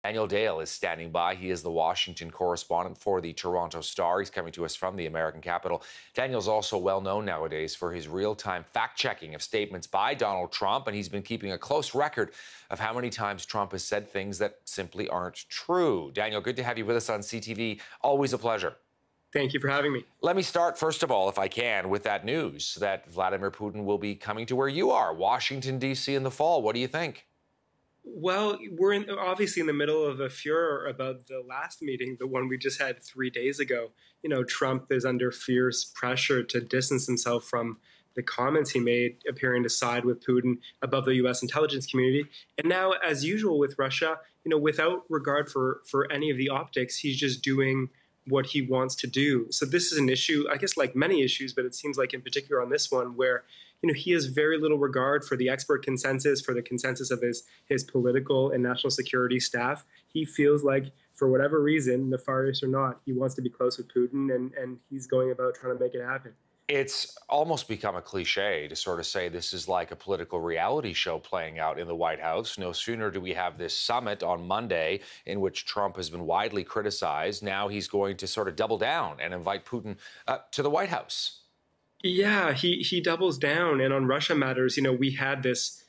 Daniel Dale is standing by. He is the Washington correspondent for the Toronto Star. He's coming to us from the American capital. Daniel's also well known nowadays for his real-time fact-checking of statements by Donald Trump, and he's been keeping a close record of how many times Trump has said things that simply aren't true. Daniel, good to have you with us on CTV. Always a pleasure. Thank you for having me. Let me start, first of all, if I can, with that news that Vladimir Putin will be coming to where you are, Washington, D.C. in the fall. What do you think? Well, we're obviously in the middle of a furor about the last meeting, the one we just had 3 days ago. Trump is under fierce pressure to distance himself from the comments he made, appearing to side with Putin above the U.S. intelligence community. And now, as usual with Russia, without regard for any of the optics, he's just doing what he wants to do. So this is an issue, I guess, like many issues, but it seems like in particular on this one where he has very little regard for the expert consensus, for the consensus of his political and national security staff. He feels like, for whatever reason, nefarious or not, he wants to be close with Putin, and he's going about trying to make it happen. It's almost become a cliche to sort of say this is like a political reality show playing out in the White House. No sooner do we have this summit on Monday in which Trump has been widely criticized. Now he's going to sort of double down and invite Putin to the White House. Yeah, he doubles down. And on Russia matters, we had this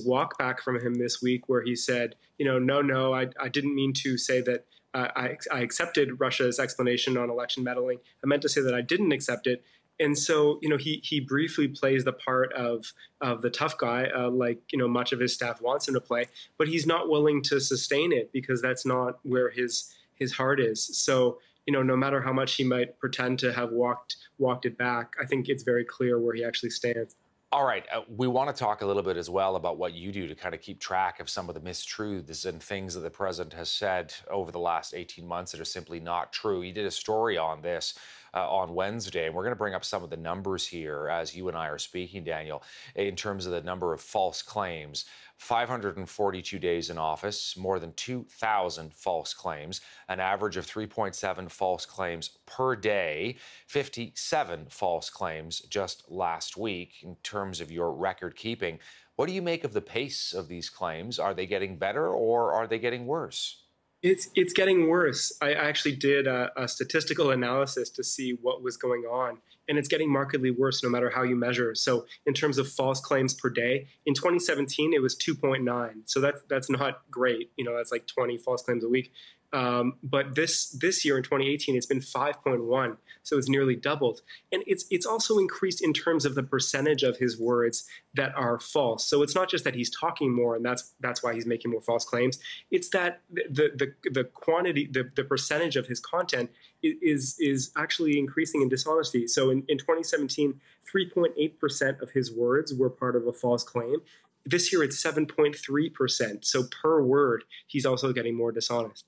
walk back from him this week where he said, no, I didn't mean to say that I accepted Russia's explanation on election meddling. I meant to say that I didn't accept it. And so, he briefly plays the part of the tough guy, like, much of his staff wants him to play, but he's not willing to sustain it because that's not where his heart is. So, no matter how much he might pretend to have walked it back, I think it's very clear where he actually stands. All right. We want to talk a little bit as well about what you do to kind of keep track of some of the mistruths and things that the president has said over the last 18 months that are simply not true. You did a story on this on Wednesday, and we're going to bring up some of the numbers here as you and I are speaking, Daniel, in terms of the number of false claims. 542 days in office, more than 2,000 false claims, an average of 3.7 false claims per day, 57 false claims just last week. In terms of your record keeping, what do you make of the pace of these claims? Are they getting better or are they getting worse? It's getting worse. I actually did a statistical analysis to see what was going on, and it's getting markedly worse no matter how you measure. So in terms of false claims per day, in 2017, it was 2.9. So that's not great. That's like 20 false claims a week. But this year in 2018, it's been 5.1. So it's nearly doubled. And it's also increased in terms of the percentage of his words that are false. So it's not just that he's talking more and that's why he's making more false claims. It's that the quantity, the percentage of his content is actually increasing in dishonesty. So in 2017, 3.8% of his words were part of a false claim. This year it's 7.3%. So per word, he's also getting more dishonest.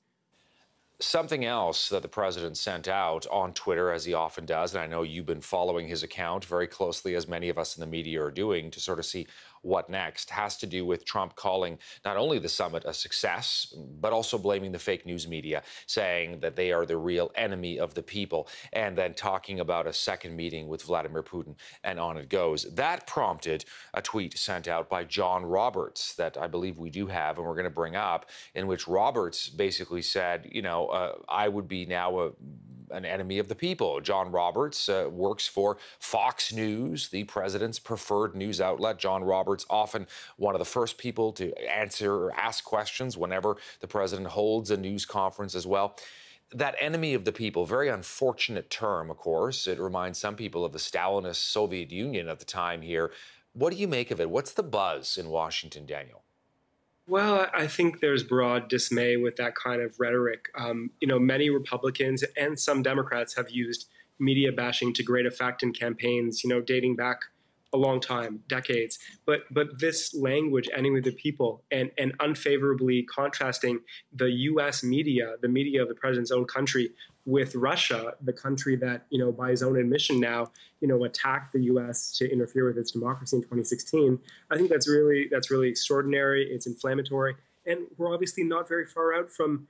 Something else that the president sent out on Twitter, as he often does, and I know you've been following his account very closely, as many of us in the media are doing, to sort of see what next, has to do with Trump calling not only the summit a success, but also blaming the fake news media, saying that they are the real enemy of the people, and then talking about a second meeting with Vladimir Putin, and on it goes. That prompted a tweet sent out by John Roberts that I believe we do have, and we're going to bring up, in which Roberts basically said, I would be now an enemy of the people. John Roberts works for Fox News, the president's preferred news outlet. John Roberts, often one of the first people to answer or ask questions whenever the president holds a news conference as well. That enemy of the people, very unfortunate term, of course. It reminds some people of the Stalinist Soviet Union at the time here. What do you make of it? What's the buzz in Washington, Daniel? Well, I think there's broad dismay with that kind of rhetoric. Many Republicans and some Democrats have used media bashing to great effect in campaigns, dating back a long time, decades. But this language, enemy of the people, and unfavorably contrasting the U.S. media, the media of the president's own country, with Russia, the country that, by his own admission now, attacked the U.S. to interfere with its democracy in 2016. I think that's really extraordinary. It's inflammatory, and we're obviously not very far out from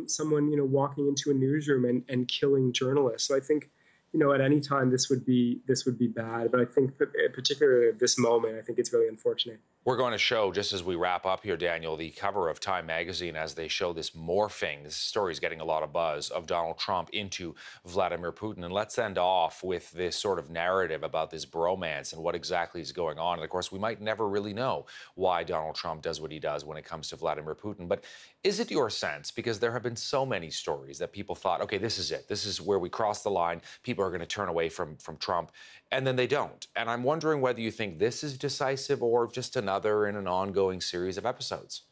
someone, walking into a newsroom and killing journalists. So I think, at any time this would be bad, but I think that particularly at this moment, I think it's really unfortunate. We're going to show, just as we wrap up here, Daniel, the cover of Time magazine as they show this morphing. This story is getting a lot of buzz of Donald Trump into Vladimir Putin. And let's end off with this sort of narrative about this bromance and what exactly is going on. And of course, we might never really know why Donald Trump does what he does when it comes to Vladimir Putin. But is it your sense, because there have been so many stories that people thought, okay, this is it. This is where we cross the line. People are going to turn away from Trump. And then they don't. And I'm wondering whether you think this is decisive or just another in an ongoing series of episodes.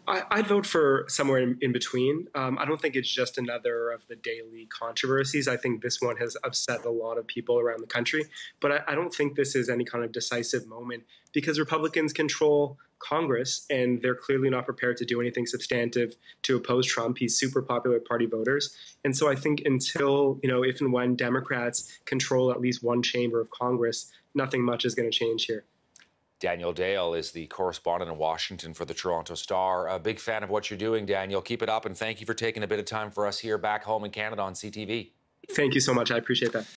I'd vote for somewhere in between. I don't think it's just another of the daily controversies. I think this one has upset a lot of people around the country, but I don't think this is any kind of decisive moment because Republicans control Congress and they're clearly not prepared to do anything substantive to oppose Trump. He's super popular with party voters. And so I think until, if and when Democrats control at least one chamber of Congress, nothing much is going to change here. Daniel Dale is the correspondent in Washington for the Toronto Star. A big fan of what you're doing, Daniel. Keep it up, and thank you for taking a bit of time for us here back home in Canada on CTV. Thank you so much. I appreciate that.